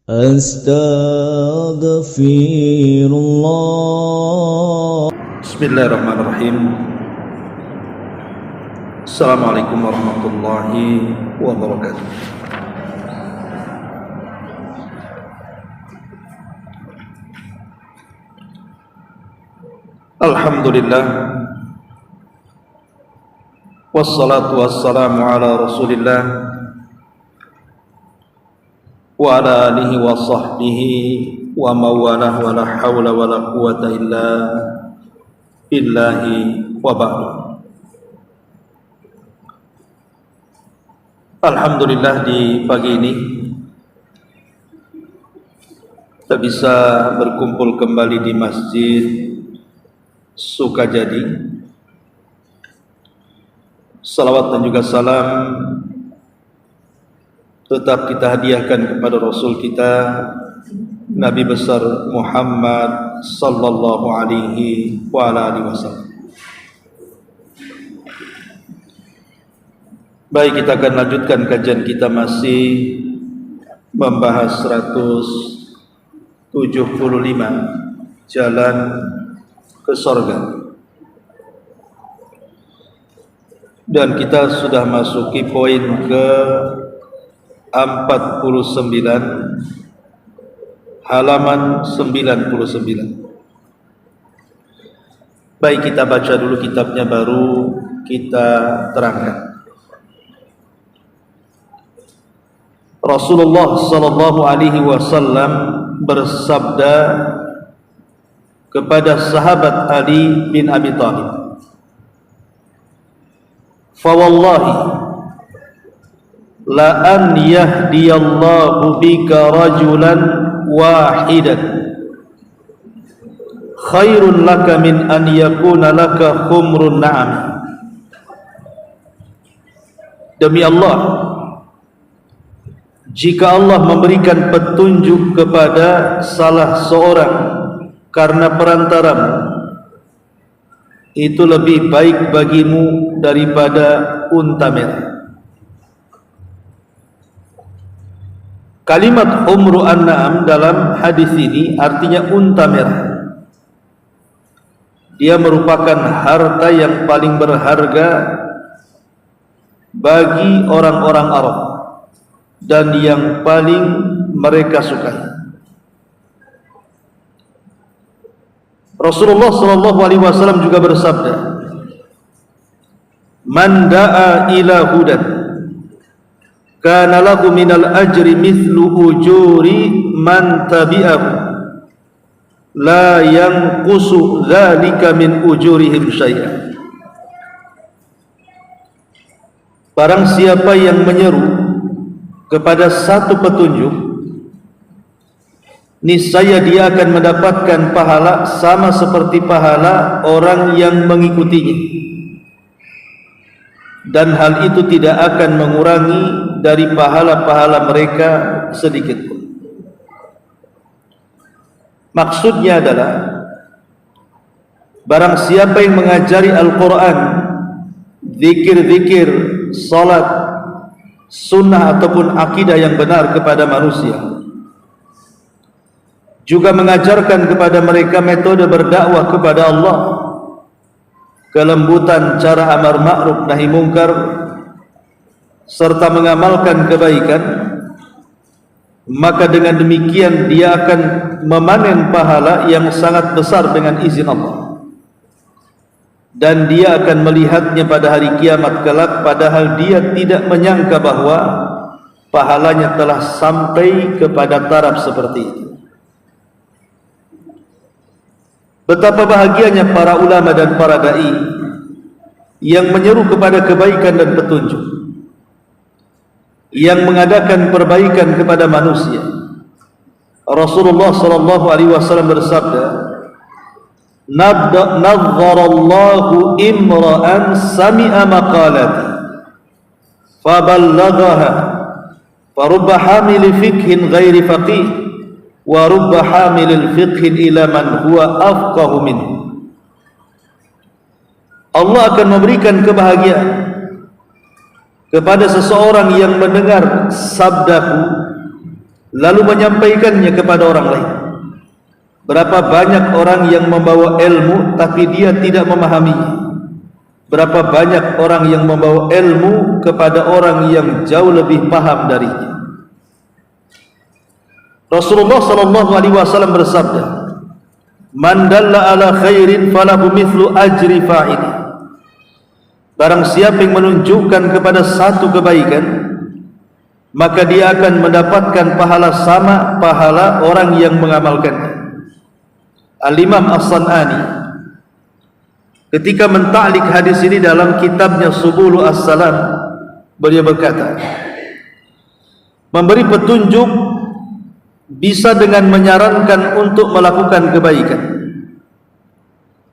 Astaghfirullah. Bismillahirrahmanirrahim. Assalamualaikum warahmatullahi wabarakatuh. Alhamdulillah, wassalatu wassalamu ala rasulillah wa ala alihi wa sahbihi wa mawalah wa la hawla wa la quwata illa billahi wa ba'du. Alhamdulillah, di pagi ini kita bisa berkumpul kembali di Masjid Sukajadi. Salawat dan juga salam tetap kita hadiahkan kepada Rasul kita, Nabi besar Muhammad sallallahu alaihi wa alihi wasallam. Baik, kita akan lanjutkan kajian kita, masih membahas 175 jalan ke surga. Dan kita sudah masuki poin ke 49, halaman 99. Baik, kita baca dulu kitabnya, baru kita terangkan. Rasulullah sallallahu alaihi wasallam bersabda kepada sahabat Ali bin Abi Thalib, "Fa wallahi la an yahdiyallahu bika rajulan wahidan khairun laka min an yakuna laka khumrun na'am." Demi Allah, jika Allah memberikan petunjuk kepada salah seorang karena perantaramu, itu lebih baik bagimu daripada unta merah. Kalimat humru an-na'am dalam hadis ini artinya unta merah. Dia merupakan harta yang paling berharga bagi orang-orang Arab dan yang paling mereka sukai. Rasulullah sallallahu alaihi wasallam juga bersabda, "Man da'a ila hudan kana lahu minal ajri mithlu ujuri man tabi'ahu la yanqusu dzalika min ujurihim syai'an." Barang siapa yang menyeru kepada satu petunjuk, niscaya dia akan mendapatkan pahala sama seperti pahala orang yang mengikutinya, dan hal itu tidak akan mengurangi dari pahala-pahala mereka sedikit pun. Maksudnya adalah, barang siapa yang mengajari Al-Quran, zikir-zikir, salat, sunnah ataupun akidah yang benar kepada manusia, juga mengajarkan kepada mereka metode berdakwah kepada Allah, kelembutan cara amar ma'ruf nahi mungkar, serta mengamalkan kebaikan, maka dengan demikian dia akan memanen pahala yang sangat besar dengan izin Allah, dan dia akan melihatnya pada hari kiamat kelak, padahal dia tidak menyangka bahwa pahalanya telah sampai kepada taraf seperti itu. Betapa bahagianya para ulama dan para dai yang menyeru kepada kebaikan dan petunjuk, yang mengadakan perbaikan kepada manusia. Rasulullah sallallahu alaihi wasallam bersabda, "Nadzarallahu imra'an sami'a maqalati faballaghaha farubba hamil fiqhin ghairi faqih wa rubba hamilil fiqhin ila man huwa afqahu minhu." Allah akan memberikan kebahagiaan kepada seseorang yang mendengar sabdaku lalu menyampaikannya kepada orang lain. Berapa banyak orang yang membawa ilmu tapi dia tidak memahaminya. Berapa banyak orang yang membawa ilmu kepada orang yang jauh lebih paham darinya. Rasulullah sallallahu alaihi wasallam bersabda, "Man dalla ala khairin falahu mithlu ajri fa'ili." Barang siapa yang menunjukkan kepada satu kebaikan, maka dia akan mendapatkan pahala sama pahala orang yang mengamalkannya. Al-Imam As-San'ani ketika mentaklik hadis ini dalam kitabnya Subulu As-Salam, beliau berkata, memberi petunjuk bisa dengan menyarankan untuk melakukan kebaikan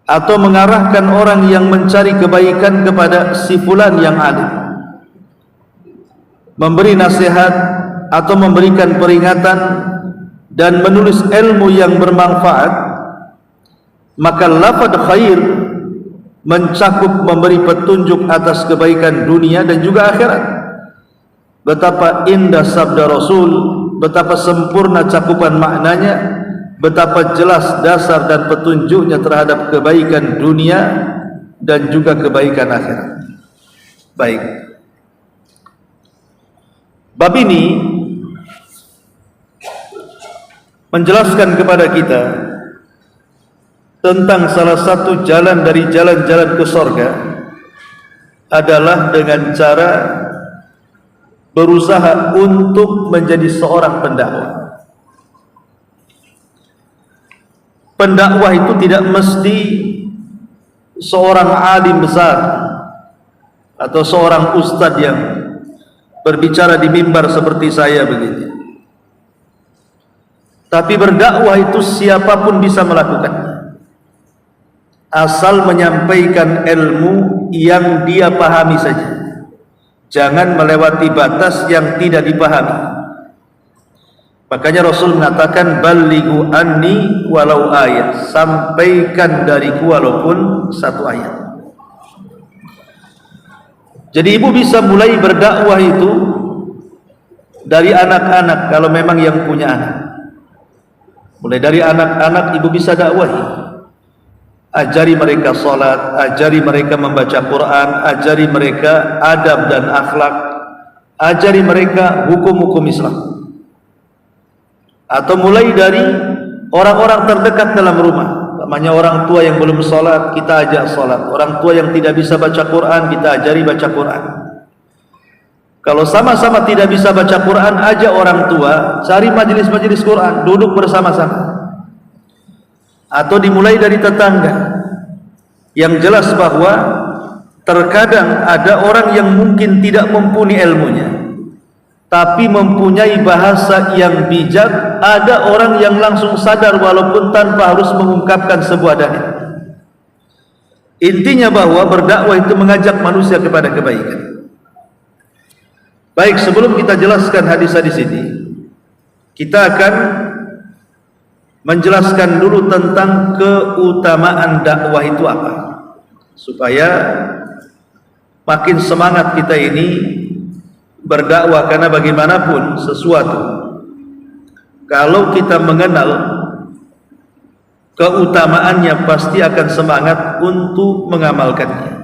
atau mengarahkan orang yang mencari kebaikan kepada si fulan yang alim, memberi nasihat atau memberikan peringatan dan menulis ilmu yang bermanfaat. Maka lafaz khair mencakup memberi petunjuk atas kebaikan dunia dan juga akhirat. Betapa indah sabda Rasul, betapa sempurna cakupan maknanya, betapa jelas dasar dan petunjuknya terhadap kebaikan dunia dan juga kebaikan akhirat. Baik, bab ini menjelaskan kepada kita tentang salah satu jalan dari jalan-jalan ke surga adalah dengan cara berusaha untuk menjadi seorang pendakwah. Pendakwah itu tidak mesti seorang alim besar atau seorang ustadz yang berbicara di mimbar seperti saya begini. Tapi berdakwah itu siapapun bisa melakukannya, asal menyampaikan ilmu yang dia pahami saja. Jangan melewati batas yang tidak dipahami. Makanya Rasul mengatakan, balighu anni walau ayat, sampaikan dariku walaupun satu ayat. Jadi ibu bisa mulai berdakwah itu dari anak-anak, kalau memang yang punya anak. Mulai dari anak-anak ibu bisa dakwahi. Ajari mereka salat, ajari mereka membaca Quran, ajari mereka adab dan akhlak, ajari mereka hukum-hukum Islam. Atau mulai dari orang-orang terdekat dalam rumah. Namanya orang tua yang belum salat, kita ajak salat. Orang tua yang tidak bisa baca Quran, kita ajari baca Quran. Kalau sama-sama tidak bisa baca Quran, ajak orang tua cari majelis-majelis Quran, duduk bersama-sama. Atau dimulai dari tetangga. Yang jelas bahwa terkadang ada orang yang mungkin tidak mumpuni ilmunya, tapi mempunyai bahasa yang bijak. Ada orang yang langsung sadar walaupun tanpa harus mengungkapkan sebuah dalil. Intinya bahwa berdakwah itu mengajak manusia kepada kebaikan. Baik, sebelum kita jelaskan hadis-hadis ini, kita akan menjelaskan dulu tentang keutamaan dakwah itu apa, supaya makin semangat kita ini berdakwah. Karena bagaimanapun sesuatu, kalau kita mengenal keutamaannya, pasti akan semangat untuk mengamalkannya.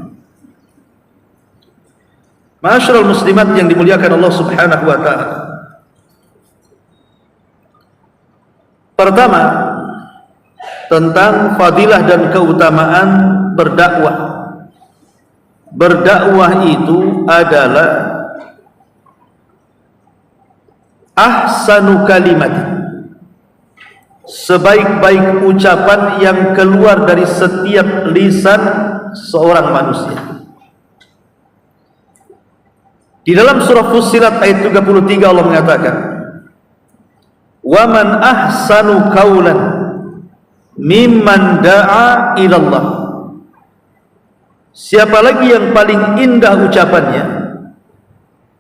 Ma'asyiral muslimat yang dimuliakan Allah Subhanahu wa ta'ala, pertama, tentang fadilah dan keutamaan berdakwah. Berdakwah itu adalah ahsanu kalimat, sebaik-baik ucapan yang keluar dari setiap lisan seorang manusia. Di dalam surah Fussilat ayat 33 Allah mengatakan, wa man ahsanu qawlan mimman da'a ilallah. Siapa lagi yang paling indah ucapannya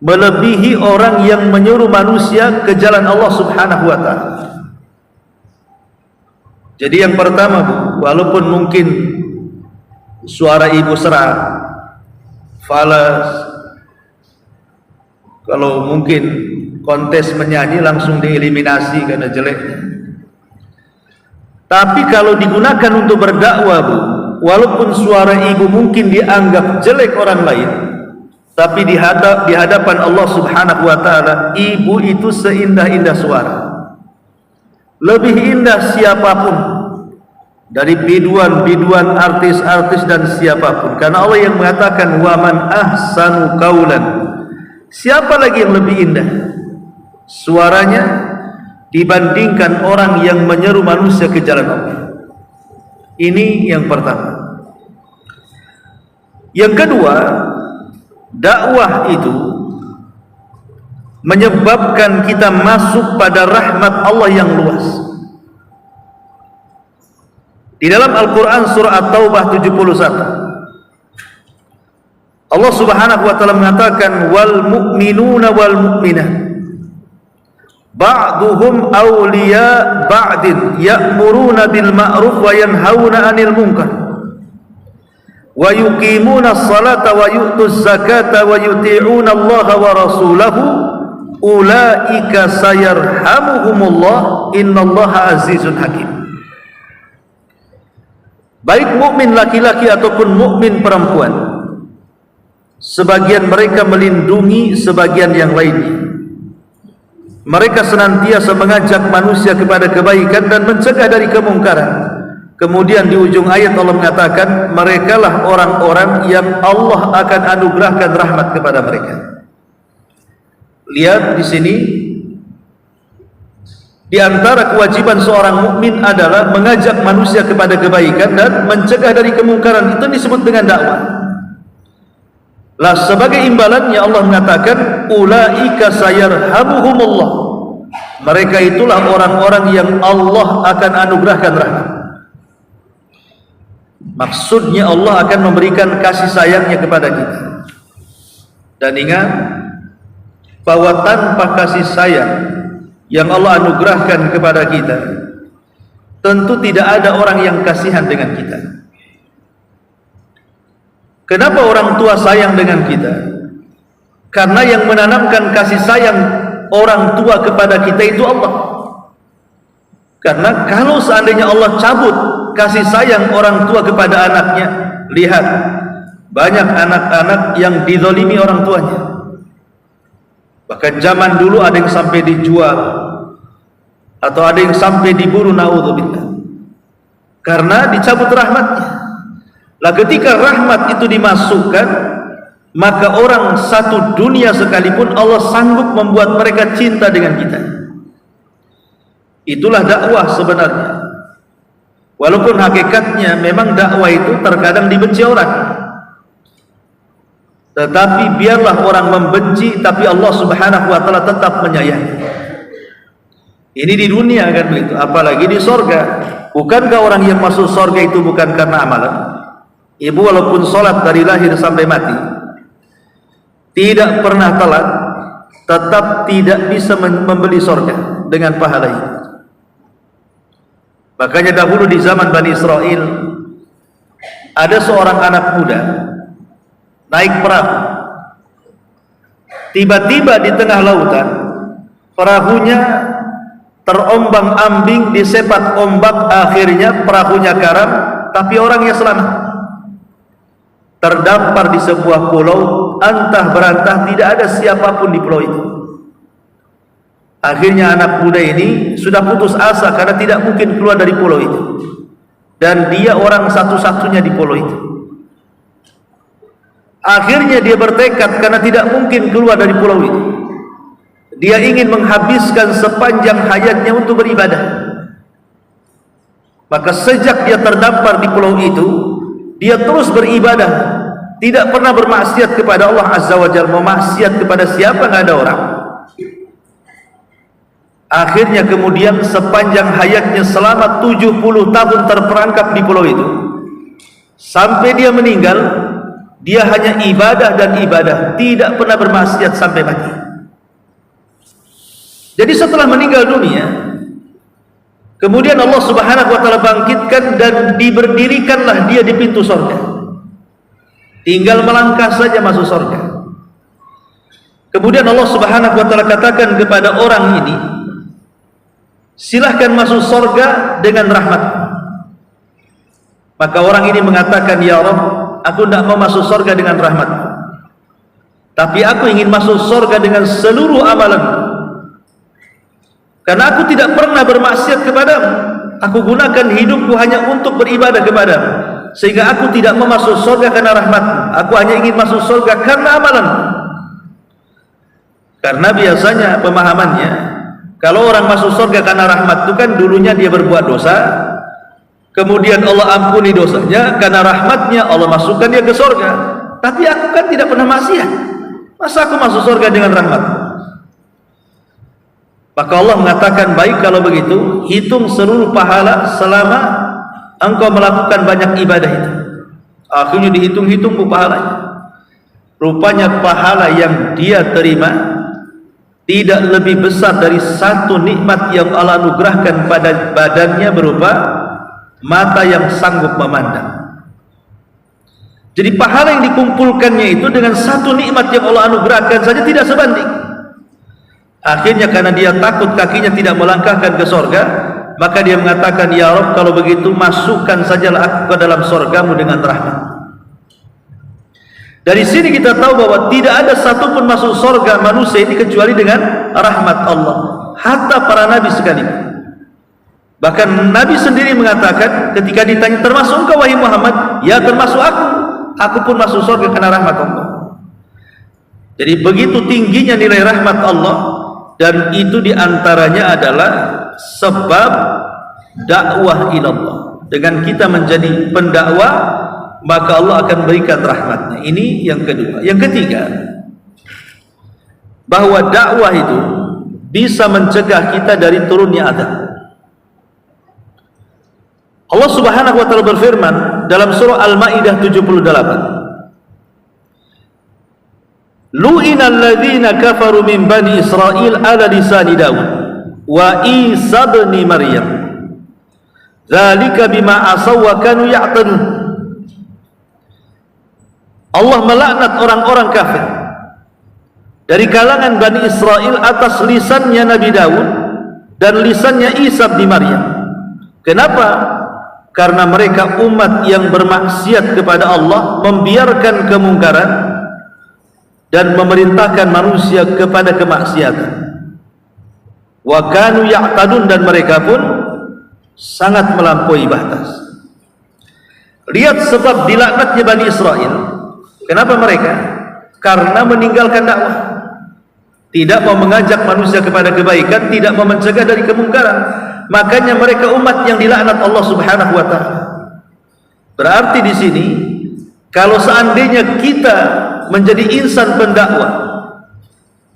melebihi orang yang menyuruh manusia ke jalan Allah Subhanahu wa ta'ala. Jadi yang pertama, Bu, walaupun mungkin suara ibu serak, falas, kalau mungkin kontes menyanyi langsung dieliminasi karena jeleknya. Tapi kalau digunakan untuk berdakwah, Bu, walaupun suara ibu mungkin dianggap jelek orang lain, tapi di hadapan Allah Subhanahu wa taala, ibu itu seindah-indah suara. Lebih indah siapapun dari biduan-biduan, artis-artis dan siapapun. Karena Allah yang mengatakan wa man ahsanu qaulan. Siapa lagi yang lebih indah suaranya dibandingkan orang yang menyeru manusia ke jalan Allah? Ini yang pertama. Yang kedua, dakwah itu menyebabkan kita masuk pada rahmat Allah yang luas. Di dalam Al-Quran surah At-Taubah 71, Allah Subhanahu wa taala mengatakan wal mu'minuna wal mu'minat ba'duhum awliya ba'din ya'muruna bil ma'ruf wa yanhauna 'anil munkar wa yuqimuna as-salata wa yu'tuz zakata wa yuti'una Allah wa rasulahu ulaika sayarhamuhumullah innallaha azizun hakim. Baik mukmin laki-laki ataupun mukmin perempuan, sebagian mereka melindungi sebagian yang lainnya. Mereka senantiasa mengajak manusia kepada kebaikan dan mencegah dari kemungkaran. Kemudian di ujung ayat Allah mengatakan, merekalah orang-orang yang Allah akan anugerahkan rahmat kepada mereka. Lihat di sini, di antara kewajiban seorang mukmin adalah mengajak manusia kepada kebaikan dan mencegah dari kemungkaran. Itu disebut dengan dakwah. Lah sebagai imbalannya Allah mengatakan ulaika sayarhamuhumullah. Mereka itulah orang-orang yang Allah akan anugerahkan rahmat. Maksudnya Allah akan memberikan kasih sayangnya kepada kita. Dan ingat bahwa tanpa kasih sayang yang Allah anugerahkan kepada kita, tentu tidak ada orang yang kasihan dengan kita. Kenapa orang tua sayang dengan kita? Karena yang menanamkan kasih sayang orang tua kepada kita itu Allah. Karena kalau seandainya Allah cabut kasih sayang orang tua kepada anaknya, lihat banyak anak-anak yang dizalimi orang tuanya. Bahkan zaman dulu ada yang sampai dijual atau ada yang sampai diburu, naudzubillah, karena dicabut rahmatnya. Lah ketika rahmat itu dimasukkan, maka orang satu dunia sekalipun Allah sanggup membuat mereka cinta dengan kita. Itulah dakwah sebenarnya. Walaupun hakikatnya memang dakwah itu terkadang dibenci orang, tetapi biarlah orang membenci, tapi Allah Subhanahu wa taala tetap menyayangi. Ini di dunia kan begitu, apalagi di sorga. Bukankah orang yang masuk sorga itu bukan karena amalan? Ibu walaupun sholat dari lahir sampai mati, tidak pernah telat, tetap tidak bisa membeli sorga dengan pahala itu. Makanya dahulu di zaman Bani Israel, ada seorang anak muda naik perahu. Tiba-tiba di tengah lautan, perahunya terombang-ambing, disepak ombak, akhirnya perahunya karam, tapi orangnya selamat. Terdampar di sebuah pulau, antah berantah tidak ada siapapun di pulau itu. Akhirnya anak muda ini sudah putus asa karena tidak mungkin keluar dari pulau itu, dan dia orang satu-satunya di pulau itu. Akhirnya dia bertekad karena tidak mungkin keluar dari pulau itu, dia ingin menghabiskan sepanjang hayatnya untuk beribadah. Maka sejak dia terdampar di pulau itu, dia terus beribadah, tidak pernah bermaksiat kepada Allah Azza wa Jalla. Mau maksiat kepada siapa? Nggak ada orang. Akhirnya kemudian sepanjang hayatnya selama 70 tahun terperangkap di pulau itu, sampai dia meninggal, dia hanya ibadah dan ibadah, tidak pernah bermaksiat sampai mati. Jadi setelah meninggal dunia, kemudian Allah Subhanahu wa taala bangkitkan dan diberdirikanlah dia di pintu surga. Tinggal melangkah saja masuk surga. Kemudian Allah Subhanahu wa taala katakan kepada orang ini, silahkan masuk surga dengan rahmat. Maka orang ini mengatakan, ya Rabb, aku tidak mau masuk surga dengan rahmat, tapi aku ingin masuk surga dengan seluruh amalan, karena aku tidak pernah bermaksiat kepadamu. Aku gunakan hidupku hanya untuk beribadah kepadamu, sehingga aku tidak mau masuk surga karena rahmatmu. Aku hanya ingin masuk surga karena amalanmu. Karena biasanya pemahamannya, kalau orang masuk surga karena rahmat itu kan dulunya dia berbuat dosa, kemudian Allah ampuni dosanya, karena rahmatnya Allah masukkan dia ke surga. Tapi aku kan tidak pernah maksiat, masa aku masuk surga dengan rahmat? Maka Allah mengatakan, baik kalau begitu, hitung seluruh pahala selama engkau melakukan banyak ibadah itu. Akhirnya dihitung-hitung pahalanya. Rupanya pahala yang dia terima tidak lebih besar dari satu nikmat yang Allah anugerahkan pada badannya berupa mata yang sanggup memandang. Jadi pahala yang dikumpulkannya itu dengan satu nikmat yang Allah anugerahkan saja tidak sebanding. Akhirnya karena dia takut kakinya tidak melangkahkan ke surga, maka dia mengatakan, ya Rabb, kalau begitu masukkan sajalah aku ke dalam surgamu dengan rahmat. Dari sini kita tahu bahwa tidak ada satupun masuk surga manusia ini kecuali dengan rahmat Allah, hatta para nabi sekalipun. Bahkan Nabi sendiri mengatakan ketika ditanya, termasuk engkau wahai Muhammad? Ya, termasuk aku pun masuk surga karena rahmat Allah. Jadi begitu tingginya nilai rahmat Allah, dan itu diantaranya adalah sebab dakwah ilallah. Dengan kita menjadi pendakwah, maka Allah akan berikan rahmatnya. Ini yang kedua. Yang ketiga, bahwa dakwah itu bisa mencegah kita dari turunnya azab. Allah Subhanahu wa taala berfirman dalam surah Al-Maidah 78, lu'ina alladhina kafaru min bani Israel ala lisani Daud wa Isa ibn Maryam dzalika bima asaw wa kanu ya'tadun. Allah melaknat orang-orang kafir dari kalangan Bani Israel atas lisannya Nabi Daud dan lisannya Isa bin Maryam. Kenapa? Karena mereka umat yang bermaksiat kepada Allah, membiarkan kemungkaran dan memerintahkan manusia kepada kemaksiatan. Wa kanu ya'tadun, dan mereka pun sangat melampaui batas. Lihat sebab dilaknatnya Bani Israel. Kenapa mereka? Karena meninggalkan dakwah, tidak mau mengajak manusia kepada kebaikan, tidak mau mencegah dari kemungkaran. Makanya mereka umat yang dilaknat Allah Subhanahu wa taala. Berarti di sini kalau seandainya kita menjadi insan pendakwah,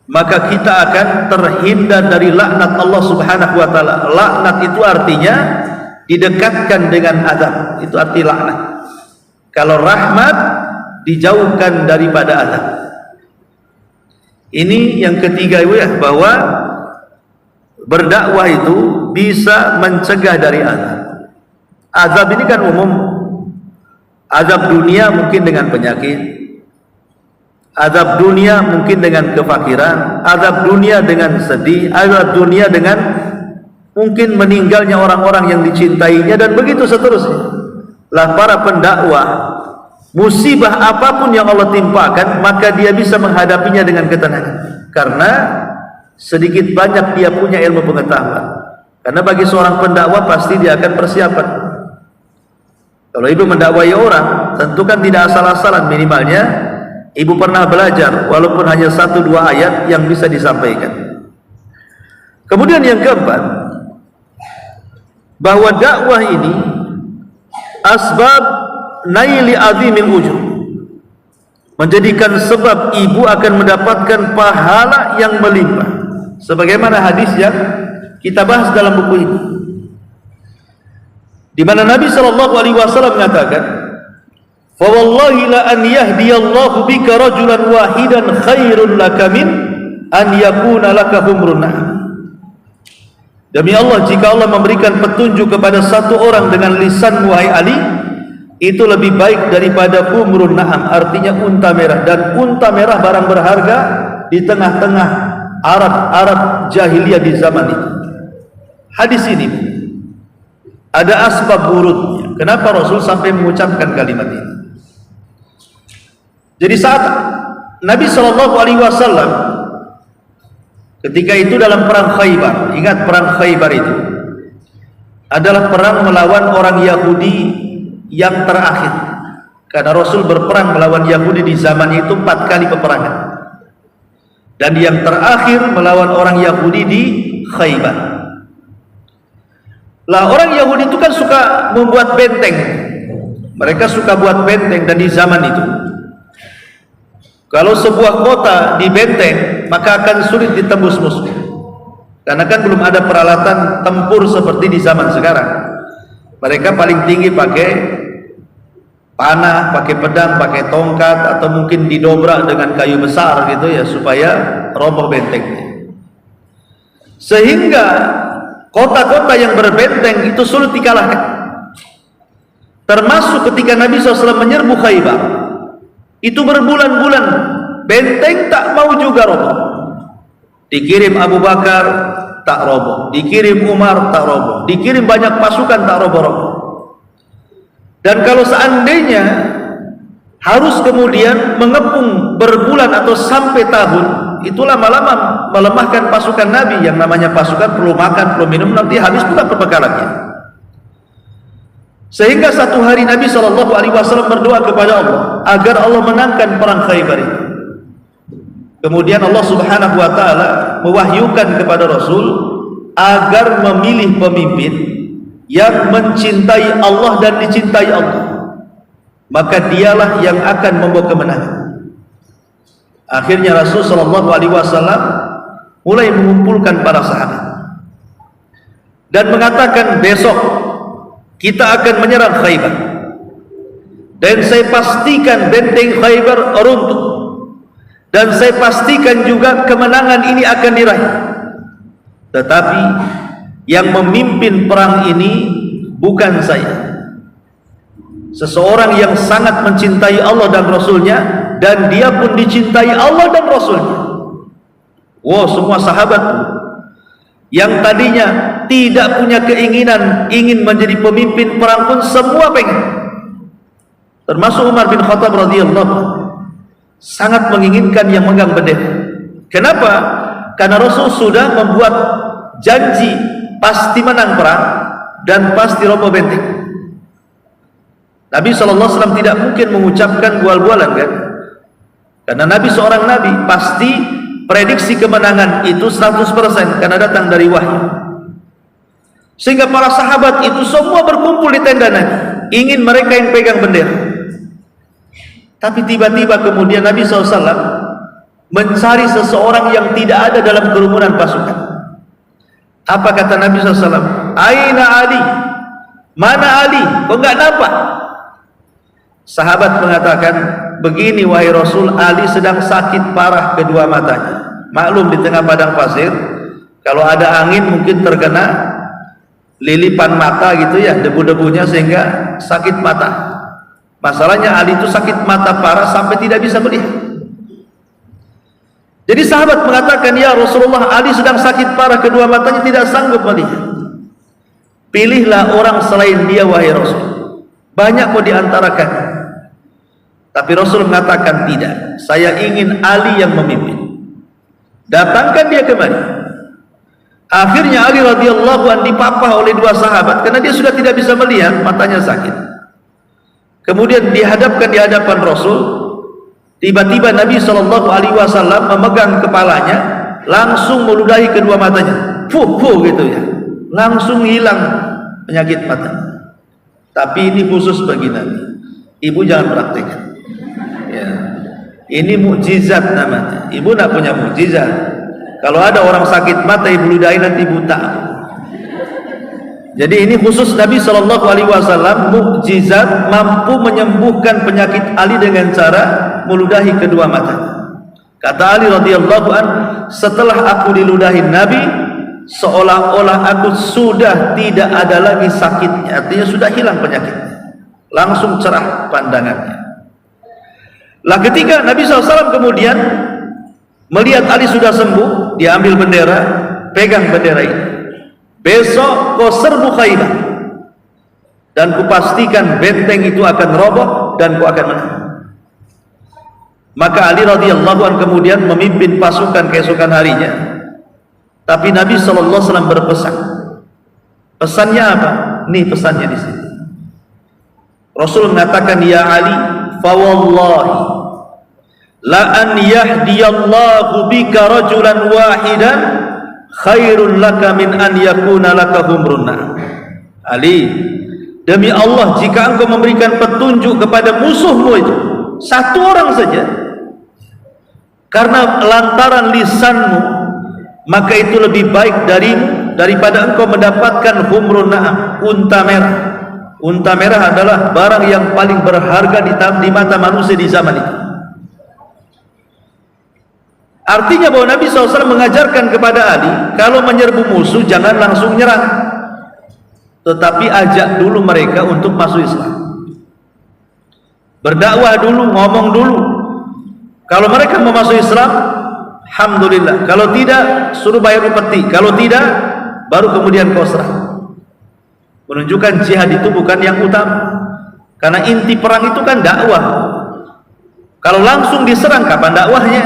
maka kita akan terhindar dari laknat Allah Subhanahu wa taala. Laknat itu artinya didekatkan dengan azab, itu arti laknat. Kalau rahmat, dijauhkan daripada azab. Ini yang ketiga ya, bahwa berdakwah itu bisa mencegah dari azab. Azab ini kan umum. Azab dunia mungkin dengan penyakit, azab dunia mungkin dengan kefakiran, azab dunia dengan sedih, azab dunia dengan mungkin meninggalnya orang-orang yang dicintainya, dan begitu seterusnya. Lah para pendakwah, musibah apapun yang Allah timpakan, maka dia bisa menghadapinya dengan ketenangan, karena sedikit banyak dia punya ilmu pengetahuan. Karena bagi seorang pendakwah pasti dia akan persiapan. Kalau ibu mendakwai orang, tentu kan tidak asal-asalan, minimalnya ibu pernah belajar walaupun hanya 1-2 ayat yang bisa disampaikan. Kemudian yang keempat, bahwa dakwah ini asbab naili azimil ujur, menjadikan sebab ibu akan mendapatkan pahala yang melimpah, sebagaimana hadis yang kita bahas dalam buku ini, di mana Nabi SAW mengatakan, fa wallahi la an yahdiyallahu bika rajulan wahidan khairun laka min an yakuna laka humrun na'am. Demi Allah, jika Allah memberikan petunjuk kepada satu orang dengan lisan wahai Ali, itu lebih baik daripada humrun na'am, artinya unta merah. Dan unta merah barang berharga di tengah-tengah Arab jahiliyah di zaman itu. Hadis ini ada asbab wurudnya. Kenapa Rasul sampai mengucapkan kalimat ini? Jadi saat Nabi SAW ketika itu dalam perang Khaybar, ingat perang Khaybar itu adalah perang melawan orang Yahudi yang terakhir, karena Rasul berperang melawan Yahudi di zaman itu 4 kali peperangan, dan yang terakhir melawan orang Yahudi di Khaybar. Lah orang Yahudi itu kan suka membuat benteng, mereka suka buat benteng, dan di zaman itu kalau sebuah kota dibenteng maka akan sulit ditembus musuh, karena kan belum ada peralatan tempur seperti di zaman sekarang. Mereka paling tinggi pakai panah, pakai pedang, pakai tongkat, atau mungkin didobrak dengan kayu besar gitu ya, supaya roboh bentengnya. Sehingga kota-kota yang berbenteng itu sulit dikalahkan. Termasuk ketika Nabi SAW menyerbu Khaybar, itu berbulan-bulan benteng tak mau juga roboh. Dikirim Abu Bakar tak roboh, dikirim Umar tak roboh, dikirim banyak pasukan tak roboh-roboh. Dan kalau seandainya harus kemudian mengepung berbulan atau sampai tahun, itu lama-lama melemahkan pasukan Nabi. Yang namanya pasukan perlu makan, perlu minum, nanti habis pula perbekalannya. Sehingga satu hari Nabi SAW berdoa kepada Allah agar Allah menangkan perang Khaybar itu. Kemudian Allah Subhanahu wa Ta'ala mewahyukan kepada Rasul agar memilih pemimpin yang mencintai Allah dan dicintai Allah, maka dialah yang akan membawa kemenangan. Akhirnya Rasul SAW mulai mengumpulkan para sahabat dan mengatakan, besok kita akan menyerang Khaybar, dan saya pastikan benteng Khaybar runtuh, dan saya pastikan juga kemenangan ini akan diraih. Tetapi yang memimpin perang ini bukan saya, seseorang yang sangat mencintai Allah dan Rasulnya, dan dia pun dicintai Allah dan Rasulnya. Wow, semua sahabat yang tadinya tidak punya keinginan ingin menjadi pemimpin perang pun semua pengen. Termasuk Umar bin Khattab radhiyallahu sangat menginginkan yang megang bendera. Kenapa? Karena Rasul sudah membuat janji pasti menang perang dan pasti roboh benteng. Nabi SAW tidak mungkin mengucapkan bual-bualan kan? Karena Nabi seorang Nabi, pasti prediksi kemenangan itu 100% karena datang dari wahyu. Sehingga para sahabat itu semua berkumpul di tenda Nabi, ingin mereka yang pegang bendera. Tapi tiba-tiba kemudian Nabi SAW mencari seseorang yang tidak ada dalam kerumunan pasukan. Apa kata Nabi SAW? Aina Ali? Mana Ali? Kok enggak nampak? Sahabat mengatakan, begini wahai Rasul, Ali sedang sakit parah kedua matanya. Maklum di tengah padang pasir, kalau ada angin mungkin terkena lilipan mata gitu ya, debu-debunya, sehingga sakit mata. Masalahnya Ali itu sakit mata parah sampai tidak bisa melihat. Jadi sahabat mengatakan, ya Rasulullah, Ali sedang sakit parah kedua matanya, tidak sanggup melihat. Pilihlah orang selain dia wahai Rasul, banyak kok diantarakan. Tapi Rasul mengatakan, tidak, saya ingin Ali yang memimpin. Datangkan dia kemari. Akhirnya Ali radhiyallahu anhu dipapah oleh dua sahabat karena dia sudah tidak bisa melihat, matanya sakit. Kemudian dihadapkan di hadapan Rasul. Tiba-tiba Nabi SAW memegang kepalanya, langsung meludahi kedua matanya. Fuh gitu ya. Langsung hilang penyakit mata. Tapi ini khusus bagi Nabi. Ibu jangan praktekkan. Ya. Ini mukjizat namanya. Ibu tidak punya mukjizat. Kalau ada orang sakit mata ibu ludahi, nanti buta. Jadi ini khusus Nabi SAW, mukjizat, mampu menyembuhkan penyakit Ali dengan cara meludahi kedua matanya. Kata Ali radhiyallahu an, setelah aku diludahi Nabi, seolah-olah aku sudah tidak ada lagi sakitnya, artinya sudah hilang penyakitnya, langsung cerah pandangannya. Lah ketika Nabi SAW kemudian Melihat Ali sudah sembuh, dia ambil bendera, pegang bendera ini. Besok kau serbu Khaybar, dan kupastikan benteng itu akan roboh dan kau akan menang. Maka Ali radhiyallahu anhu kemudian memimpin pasukan keesokan harinya. Tapi Nabi SAW berpesan. Pesannya apa? Nih pesannya di sini. Rasul mengatakan, ya Ali, fa wallahi la an yahdiyallahu bika rajulan wahidan khairun laka min an yakuna laka humrun na'am. Ali, demi Allah, jika engkau memberikan petunjuk kepada musuhmu itu satu orang saja, karena lantaran lisanmu, maka itu lebih baik daripada engkau mendapatkan humrun na'am, unta merah. Unta merah adalah barang yang paling berharga di mata manusia di zaman itu. Artinya bahwa Nabi SAW mengajarkan kepada Ali, kalau menyerbu musuh jangan langsung nyerang, tetapi ajak dulu mereka untuk masuk Islam. Berdakwah dulu, ngomong dulu. Kalau mereka mau masuk Islam, alhamdulillah. Kalau tidak, suruh bayar upeti. Kalau tidak, baru kemudian kau serang. Menunjukkan jihad itu bukan yang utama, karena inti perang itu kan dakwah. Kalau langsung diserang, kapan dakwahnya?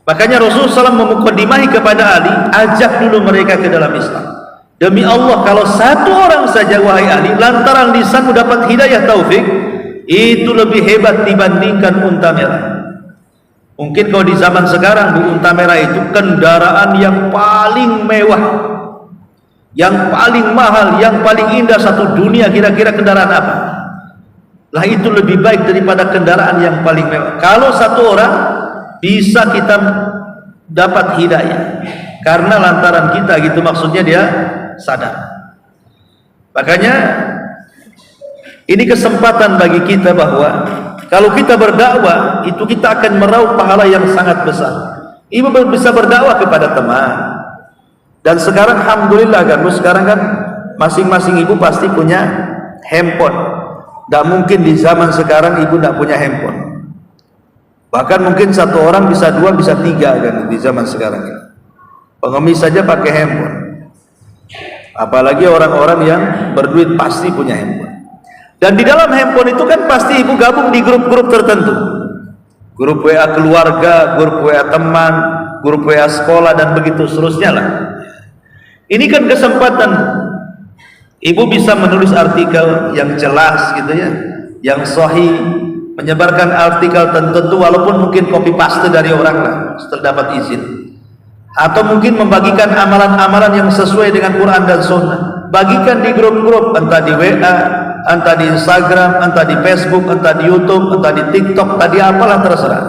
Makanya Rasulullah SAW memukadimahi kepada Ali, ajak dulu mereka ke dalam Islam. Demi Allah, kalau satu orang saja, wahai Ali, lantaran lisanmu dapat hidayah taufik, itu lebih hebat dibandingkan unta merah. Mungkin kalau di zaman sekarang, bu, unta merah itu kendaraan yang paling mewah, yang paling mahal, yang paling indah satu dunia. Kira-kira kendaraan apa? Lah itu lebih baik daripada kendaraan yang paling mewah. Kalau satu orang bisa kita dapat hidayah karena lantaran kita, gitu maksudnya, dia sadar. Makanya ini kesempatan bagi kita bahwa kalau kita berdakwah itu kita akan meraup pahala yang sangat besar. Ibu bisa berdakwah kepada teman. Dan sekarang alhamdulillah kan, sekarang kan masing-masing ibu pasti punya handphone. Tidak mungkin di zaman sekarang ibu tidak punya handphone. Bahkan mungkin satu orang bisa dua, bisa tiga kan di zaman sekarang. Pengemis saja pakai handphone. Apalagi orang-orang yang berduit pasti punya handphone. Dan di dalam handphone itu kan pasti ibu gabung di grup-grup tertentu. Grup WA keluarga, grup WA teman, grup WA sekolah, dan begitu seterusnya lah. Ini kan kesempatan ibu bisa menulis artikel yang jelas gitu ya, yang sahih, menyebarkan artikel tertentu walaupun mungkin copy paste dari orang lah setelah dapat izin, atau mungkin membagikan amalan-amalan yang sesuai dengan Quran dan Sunnah. Bagikan di grup-grup, entah di WA, entah di Instagram, entah di Facebook, entah di YouTube, entah di TikTok, tadi apalah terserah.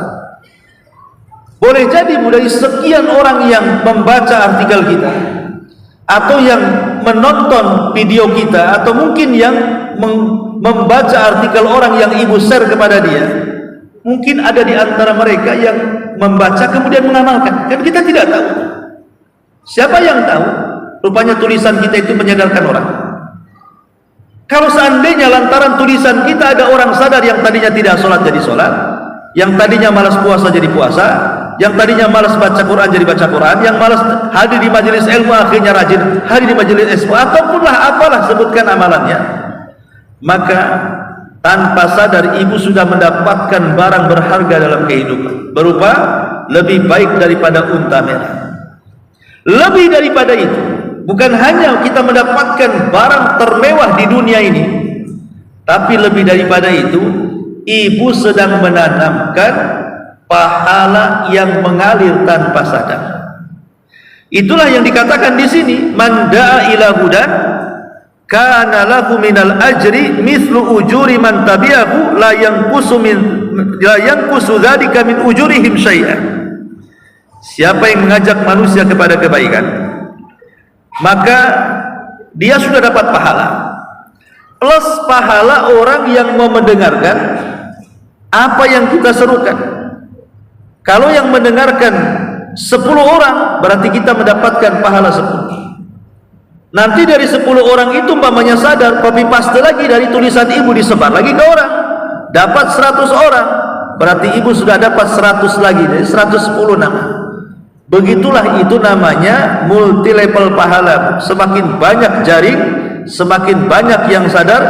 Boleh jadi dari sekian orang yang membaca artikel kita, atau yang menonton video kita, atau mungkin yang membaca artikel orang yang ibu share kepada dia, mungkin ada di antara mereka yang membaca kemudian mengamalkan. Kan kita tidak tahu. Siapa yang tahu? Rupanya tulisan kita itu menyadarkan orang. Kalau seandainya lantaran tulisan kita ada orang sadar yang tadinya tidak sholat jadi sholat, yang tadinya malas puasa jadi puasa, yang tadinya malas baca Quran jadi baca Quran, yang malas hadir di majelis ilmu akhirnya rajin hadir di majelis ilmu, ataupun apalah sebutkan amalannya, maka tanpa sadar ibu sudah mendapatkan barang berharga dalam kehidupan, berupa lebih baik daripada unta merah. Lebih daripada itu, bukan hanya kita mendapatkan barang termewah di dunia ini, tapi lebih daripada itu, ibu sedang menanamkan pahala yang mengalir tanpa sadar. Itulah yang dikatakan di sini, man da'a ila hudan kana lahu minal ajri mithlu ujuri man tabi'ahu la yanqusu dzalika min ujurihim syai'an. Siapa yang mengajak manusia kepada kebaikan, maka dia sudah dapat pahala plus pahala orang yang mau mendengarkan apa yang kita serukan. Kalau yang mendengarkan 10 orang, berarti kita mendapatkan pahala 10. Nanti dari 10 orang itu umpamanya sadar, copy paste lagi dari tulisan ibu disebar lagi ke orang, dapat 100 orang, berarti ibu sudah dapat 100 lagi, jadi 110 nama. Begitulah itu namanya multi level pahala. Semakin banyak jaring, semakin banyak yang sadar,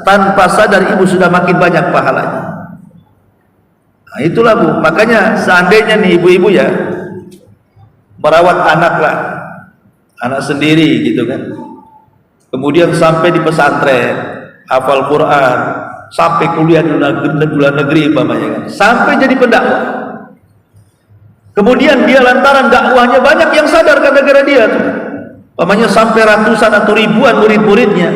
tanpa sadar ibu sudah makin banyak pahalanya. Nah, itulah Bu, makanya seandainya nih ibu-ibu ya merawat anak lah, anak sendiri gitu kan, kemudian sampai di pesantren, hafal Quran, sampai kuliah di luar negeri umpamanya kan, sampai jadi pendakwah. Kemudian dia lantaran dakwahnya banyak yang sadar gara-gara dia tuh. Umpamanya sampai ratusan atau ribuan murid-muridnya.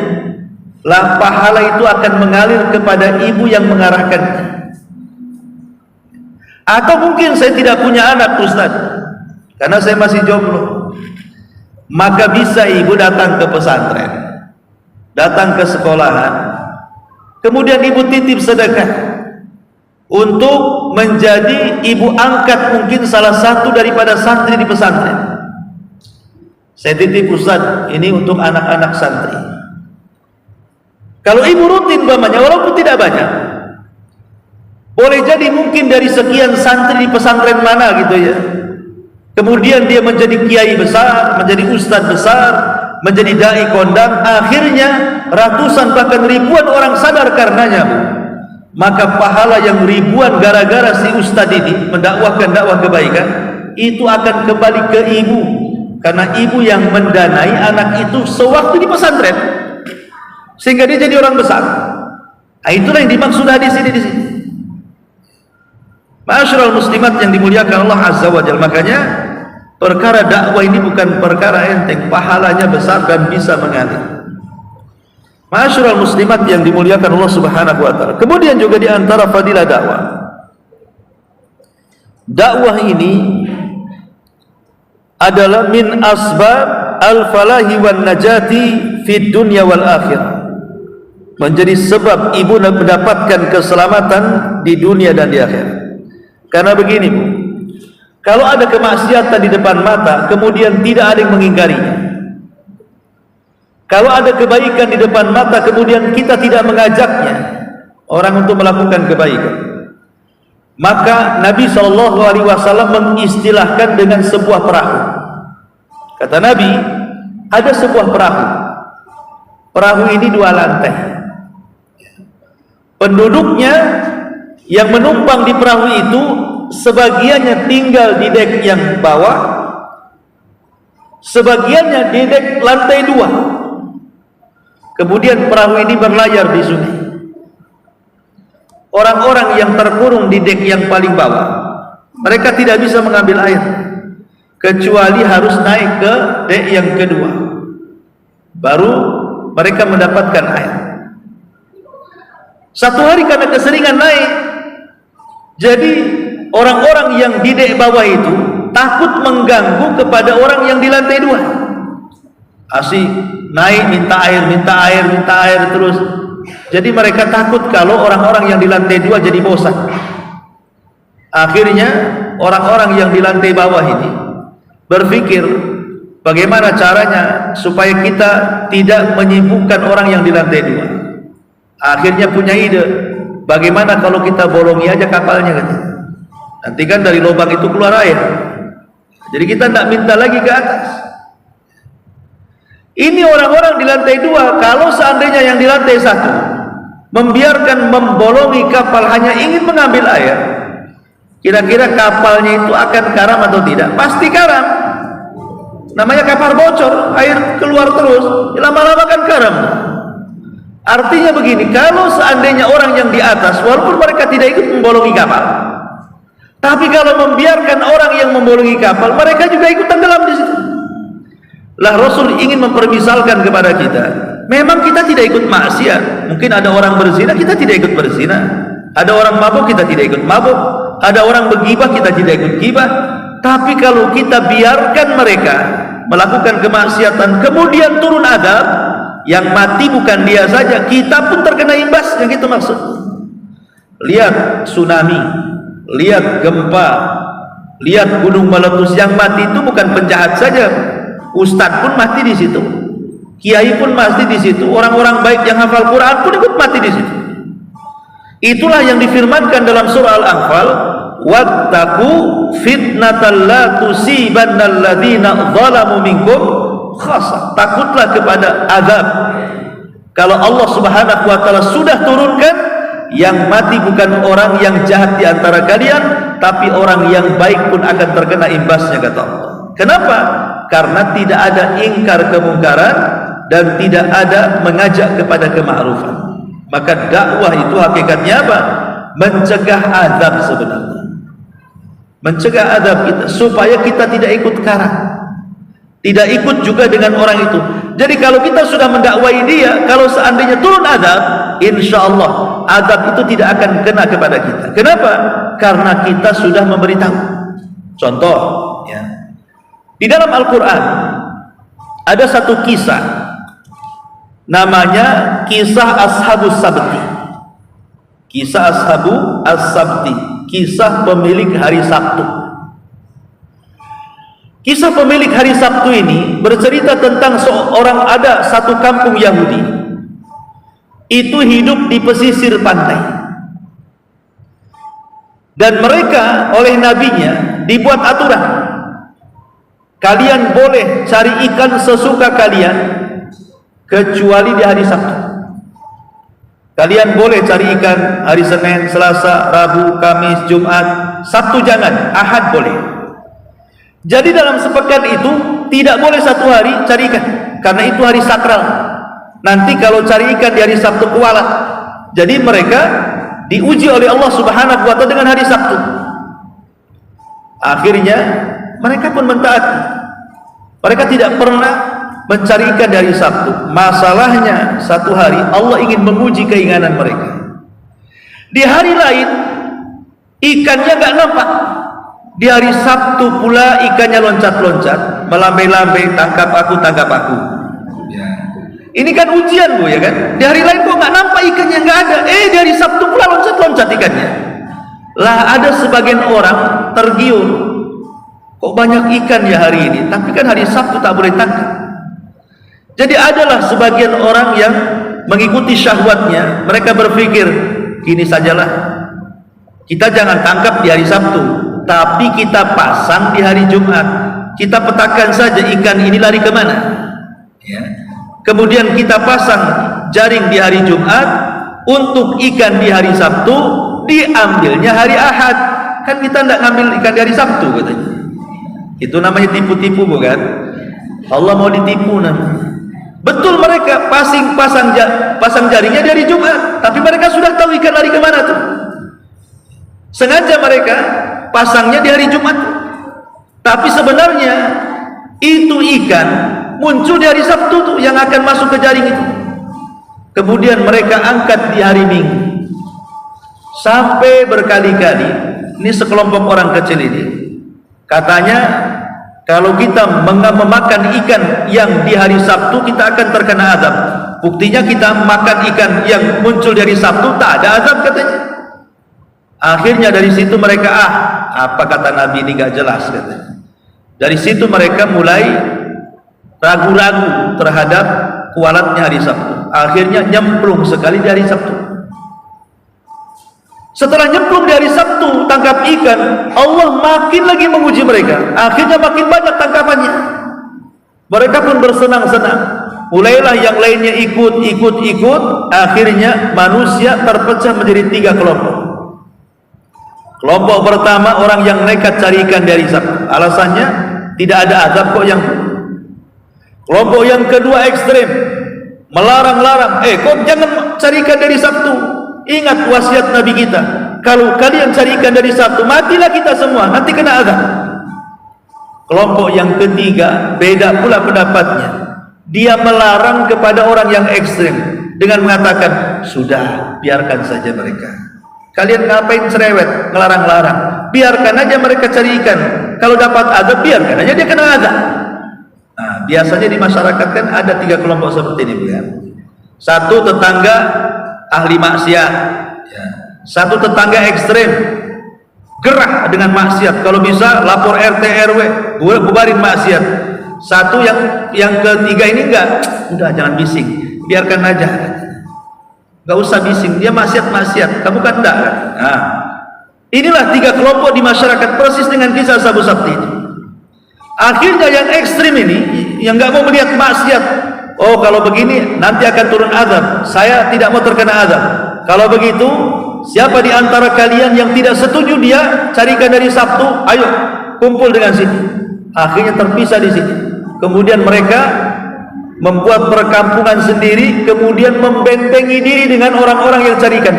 Lah pahala itu akan mengalir kepada ibu yang mengarahkannya. Atau mungkin saya tidak punya anak Ustaz, karena saya masih jomblo. Maka bisa ibu datang ke pesantren, datang ke sekolahan, kemudian ibu titip sedekah untuk menjadi ibu angkat mungkin salah satu daripada santri di pesantren. Saya titip Ustaz, ini untuk anak-anak santri. Kalau ibu rutin umpamanya, walaupun tidak banyak, boleh jadi mungkin dari sekian santri di pesantren mana gitu ya, kemudian dia menjadi kiai besar, menjadi ustadz besar, menjadi dai kondang, akhirnya ratusan bahkan ribuan orang sadar karenanya Bu. Maka pahala yang ribuan gara-gara si ustadz ini mendakwahkan dakwah kebaikan itu akan kembali ke ibu, karena ibu yang mendanai anak itu sewaktu di pesantren sehingga dia jadi orang besar. Nah, itulah yang dimaksud hadis ini di sini. Ma'asyiral muslimat yang dimuliakan Allah Azza wa Jalla, makanya perkara dakwah ini bukan perkara enteng, pahalanya besar dan bisa mengalir. Ma'asyiral muslimat yang dimuliakan Allah Subhanahu wa taala. Kemudian juga di antara fadilah dakwah. Dakwah ini adalah min asbab al-falahi wan najati fid dunya wal akhirah. Menjadi sebab ibu mendapatkan keselamatan di dunia dan di akhirat. Karena begini Bu, kalau ada kemaksiatan di depan mata kemudian tidak ada yang mengingkarinya, kalau ada kebaikan di depan mata kemudian kita tidak mengajaknya orang untuk melakukan kebaikan, maka Nabi SAW mengistilahkan dengan sebuah perahu. Kata Nabi, ada sebuah perahu. Perahu ini 2 lantai. Penduduknya yang menumpang di perahu itu sebagiannya tinggal di dek yang bawah, sebagiannya di dek lantai 2. Kemudian perahu ini berlayar di sungai. Orang-orang yang terkurung di dek yang paling bawah, mereka tidak bisa mengambil air kecuali harus naik ke dek yang kedua, baru mereka mendapatkan air. Satu hari karena keseringan naik, jadi orang-orang yang di dek bawah itu takut mengganggu kepada orang yang di lantai 2. Asik naik minta air terus. Jadi mereka takut kalau orang-orang yang di lantai 2 jadi bosan. Akhirnya orang-orang yang di lantai bawah ini berpikir bagaimana caranya supaya kita tidak menyibukkan orang yang di lantai 2. Akhirnya punya ide, bagaimana kalau kita bolongi aja kapalnya gitu. Nanti kan dari lubang itu keluar air. Jadi kita tidak minta lagi ke atas. Ini orang-orang di lantai 2, kalau seandainya yang di lantai 1 membiarkan membolongi kapal hanya ingin mengambil air, kira-kira kapalnya itu akan karam atau tidak? Pasti karam. Namanya kapal bocor, air keluar terus, lama-lama kan karam. Artinya begini, kalau seandainya orang yang di atas walaupun mereka tidak ikut membolongi kapal, tapi kalau membiarkan orang yang membolongi kapal, mereka juga ikut tenggelam di situ. Lah Rasul ingin mempermisalkan kepada kita, memang kita tidak ikut maksiat. Mungkin ada orang berzina, kita tidak ikut berzina. Ada orang mabuk, kita tidak ikut mabuk. Ada orang bergibah, kita tidak ikut gibah. Tapi kalau kita biarkan mereka melakukan kemaksiatan, kemudian turun adab, yang mati bukan dia saja, kita pun terkena imbas. Yang itu maksud. Lihat tsunami, lihat gempa, lihat gunung meletus. Yang mati itu bukan penjahat saja, ustadz pun mati di situ, kiai pun mati di situ, orang-orang baik yang hafal Quran pun ikut mati di situ. Itulah yang difirmankan dalam surah Al-Anfal, wattaqu fitnatan la tusibannal ladzina zalamu minkum khassa. Takutlah kepada azab kalau Allah Subhanahu wa taala sudah turunkan, yang mati bukan orang yang jahat di antara kalian, tapi orang yang baik pun akan terkena imbasnya, kata Allah. Kenapa? Karena tidak ada ingkar kemungkaran dan tidak ada mengajak kepada kema'rufan. Maka dakwah itu hakikatnya apa? Mencegah azab sebenarnya. Mencegah azab kita supaya kita tidak ikut karam, tidak ikut juga dengan orang itu. Jadi kalau kita sudah mendakwai dia, kalau seandainya turun azab, insya Allah azab itu tidak akan kena kepada kita. Kenapa? Karena kita sudah memberitahu. Contoh, ya, di dalam Al-Quran ada satu kisah, namanya kisah Ashabus Sabti. Kisah Ashabu As-Sabti, kisah pemilik hari Sabtu. Kisah pemilik hari Sabtu ini bercerita tentang seorang, ada satu kampung Yahudi itu hidup di pesisir pantai, dan mereka oleh nabinya dibuat aturan, kalian boleh cari ikan sesuka kalian kecuali di hari Sabtu. Kalian boleh cari ikan hari Senin, Selasa, Rabu, Kamis, Jumat, Sabtu jangan, Ahad boleh. Jadi dalam sepekan itu tidak boleh satu hari cari ikan, karena itu hari sakral. Nanti kalau cari ikan di hari Sabtu kualat. Jadi mereka diuji oleh Allah Subhanahu wa taala dengan hari Sabtu. Akhirnya mereka pun mentaati. Mereka tidak pernah mencari ikan di hari Sabtu. Masalahnya satu hari Allah ingin menguji keinginan mereka. Di hari lain ikannya nggak nampak. Di hari Sabtu pula ikannya loncat-loncat, melambai-lambai, tangkap aku, tangkap aku. Ya. Ini kan ujian, Bu, ya kan? Di hari lain kok nggak nampak ikannya, nggak ada. Di hari Sabtu pula loncat-loncat ikannya. Lah ada sebagian orang tergiur, kok banyak ikan ya hari ini, tapi kan hari Sabtu tak boleh tangkap. Jadi adalah sebagian orang yang mengikuti syahwatnya. Mereka berpikir, gini sajalah, kita jangan tangkap di hari Sabtu, tapi kita pasang di hari Jumat. Kita petakan saja ikan ini lari kemana, ya. Kemudian kita pasang jaring di hari Jumat, untuk ikan di hari Sabtu diambilnya hari Ahad. Kan kita tidak ngambil ikan di hari Sabtu, katanya. Itu namanya tipu-tipu, bukan? Allah mau ditipu namanya. Betul, mereka pasang jaringnya di hari Jumat, tapi mereka sudah tahu ikan lari kemana tuh. Sengaja mereka pasangnya di hari Jumat, tapi sebenarnya itu ikan muncul di hari Sabtu tuh yang akan masuk ke jaring itu. Kemudian mereka angkat di hari Minggu sampai berkali-kali. Ini sekelompok orang kecil ini katanya, kalau kita memakan ikan yang di hari Sabtu kita akan terkena azab. Buktinya kita makan ikan yang muncul dari Sabtu tak ada azab, katanya. Akhirnya dari situ mereka, apa kata Nabi ini gak jelas, katanya. Dari situ mereka mulai ragu-ragu terhadap kualatnya hari Sabtu. Akhirnya nyemplung sekali di hari Sabtu. Setelah nyemplung di hari Sabtu tangkap ikan, Allah makin lagi menguji mereka. Akhirnya makin banyak tangkapannya. Mereka pun bersenang-senang. Mulailah yang lainnya ikut. Akhirnya manusia terpecah menjadi 3 kelompok. Kelompok pertama orang yang nekat cari ikan dari Sabtu. Alasannya tidak ada azab kok yang. Kelompok yang kedua ekstrem, melarang-larang. Kok jangan cari ikan dari Sabtu. Ingat wasiat Nabi kita, kalau kalian cari ikan dari Sabtu, matilah kita semua, nanti kena azab. Kelompok yang ketiga beda pula pendapatnya. Dia melarang kepada orang yang ekstrem dengan mengatakan, sudah, biarkan saja mereka. Kalian ngapain cerewet, ngelarang-larang? Biarkan aja mereka cari ikan. Kalau dapat azab, biarkan aja dia kena azab. Nah, biasanya di masyarakat kan ada 3 kelompok seperti ini, ya. Satu tetangga ahli maksiat, ya. Satu tetangga ekstrem, gerah dengan maksiat, kalau bisa lapor RT RW, bubarin maksiat. Satu yang ketiga ini enggak, udah jangan bising, biarkan aja. Gak usah bising, dia maksiat-maksiat, kamu kan enggak kan? Nah, inilah 3 kelompok di masyarakat persis dengan kisah Sabu Sabti ini. Akhirnya yang ekstrim ini, yang gak mau melihat maksiat, oh kalau begini nanti akan turun azab, saya tidak mau terkena azab. Kalau begitu, siapa di antara kalian yang tidak setuju dia carikan dari Sabtu, ayo kumpul dengan sini. Akhirnya terpisah di sini. Kemudian mereka membuat perkampungan sendiri, kemudian membentengi diri dengan orang-orang yang carikan.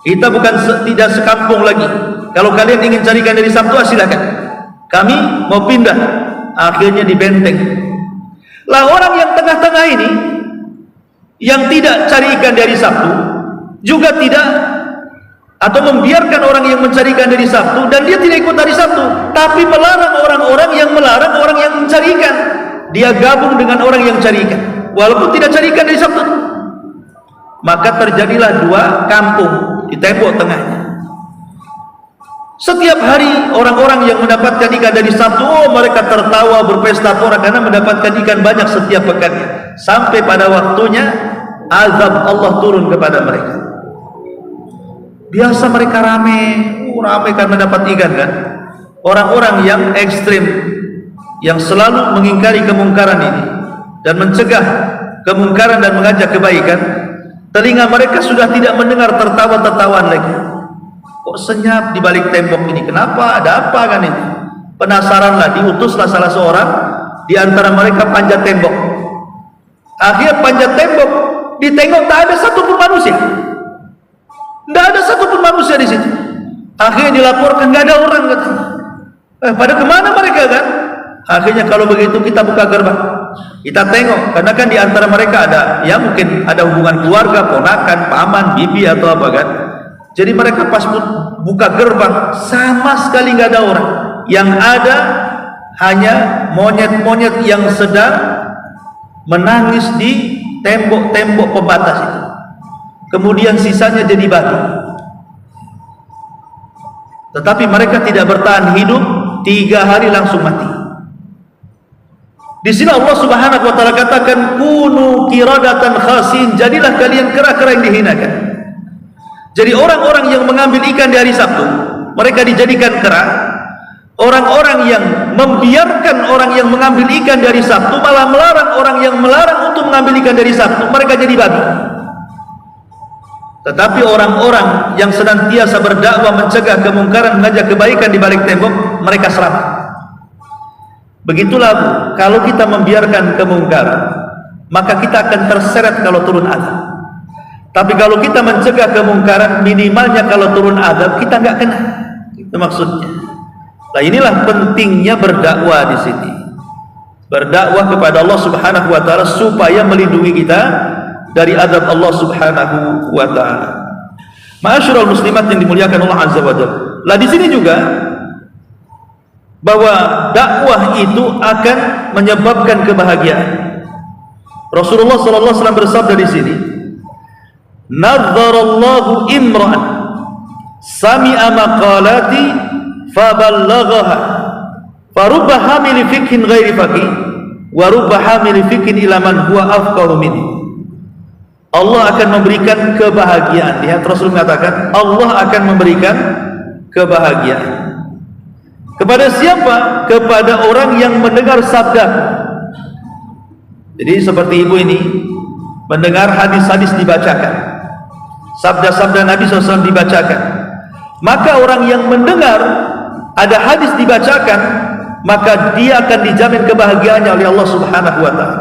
Kita bukan tidak sekampung lagi. Kalau kalian ingin carikan dari Sabtu, silakan. Kami mau pindah. Akhirnya dibenteng. Lah orang yang tengah-tengah ini, yang tidak carikan dari Sabtu, juga tidak, atau membiarkan orang yang mencarikan dari Sabtu, dan dia tidak ikut dari Sabtu, tapi melarang orang-orang yang melarang orang yang mencarikan. Dia gabung dengan orang yang carikan, walaupun tidak carikan dari Sabtu. Maka terjadilah 2 kampung di tembok tengahnya. Setiap hari orang-orang yang mendapatkan ikan dari Sabtu, oh mereka tertawa berpesta pora karena mendapatkan ikan banyak setiap pekannya. Sampai pada waktunya azab Allah turun kepada mereka. Biasa mereka rame karena dapat ikan kan. Orang-orang yang ekstrim, yang selalu mengingkari kemungkaran ini dan mencegah kemungkaran dan mengajak kebaikan, telinga mereka sudah tidak mendengar tertawa-tertawaan lagi. Kok senyap di balik tembok ini? Kenapa? Ada apa kan ini? Penasaranlah, diutuslah salah seorang di antara mereka panjat tembok. Akhirnya panjat tembok, ditengok tak ada satupun manusia. Tidak ada satupun manusia di situ. Akhirnya dilaporkan nggak ada orang katanya. Pada kemana mereka kan? Akhirnya kalau begitu kita buka gerbang, kita tengok, karena kan di antara mereka ada, ya mungkin ada hubungan keluarga, ponakan, paman, bibi atau apa kan. Jadi mereka pas buka gerbang, sama sekali nggak ada orang. Yang ada hanya monyet-monyet yang sedang menangis di tembok-tembok pembatas itu. Kemudian sisanya jadi batu. Tetapi mereka tidak bertahan hidup, 3 hari langsung mati. Di sini Allah Subhanahu wa taala katakan kunu qiradatan khasin, jadilah kalian kera-kera yang dihinakan. Jadi orang-orang yang mengambil ikan di hari Sabtu, mereka dijadikan kera. Orang-orang yang membiarkan orang yang mengambil ikan dari Sabtu, malah melarang orang yang melarang untuk mengambil ikan dari Sabtu, mereka jadi babi. Tetapi orang-orang yang senantiasa berdakwah mencegah kemungkaran, mengajak kebaikan di balik tembok, mereka selamat. Begitulah kalau kita membiarkan kemungkaran, maka kita akan terseret kalau turun azab. Tapi kalau kita mencegah kemungkaran, minimalnya kalau turun azab kita nggak kena. Itu maksudnya. Nah inilah pentingnya berdakwah di sini. Berdakwah kepada Allah Subhanahu wa taala supaya melindungi kita dari azab Allah Subhanahu wa taala. Ma'asyiral muslimat yang dimuliakan Allah Azza wa Jalla. Lah di sini juga bahwa dakwah itu akan menyebabkan kebahagiaan. Rasulullah sallallahu alaihi wasallam bersabda di sini, "Nadzarallahu imra'an sami'a maqalati faballaghaha farubba hamili fikhin ghairi faqih wa rubba hamili fikhin ila man huwa afqahu minhu." Allah akan memberikan kebahagiaan. Lihat Rasul mengatakan Allah akan memberikan kebahagiaan. Kepada siapa? Kepada orang yang mendengar sabda. Jadi seperti ibu ini mendengar hadis-hadis dibacakan, sabda-sabda Nabi SAW dibacakan, maka orang yang mendengar ada hadis dibacakan, maka dia akan dijamin kebahagiaannya oleh Allah Subhanahu wa taala.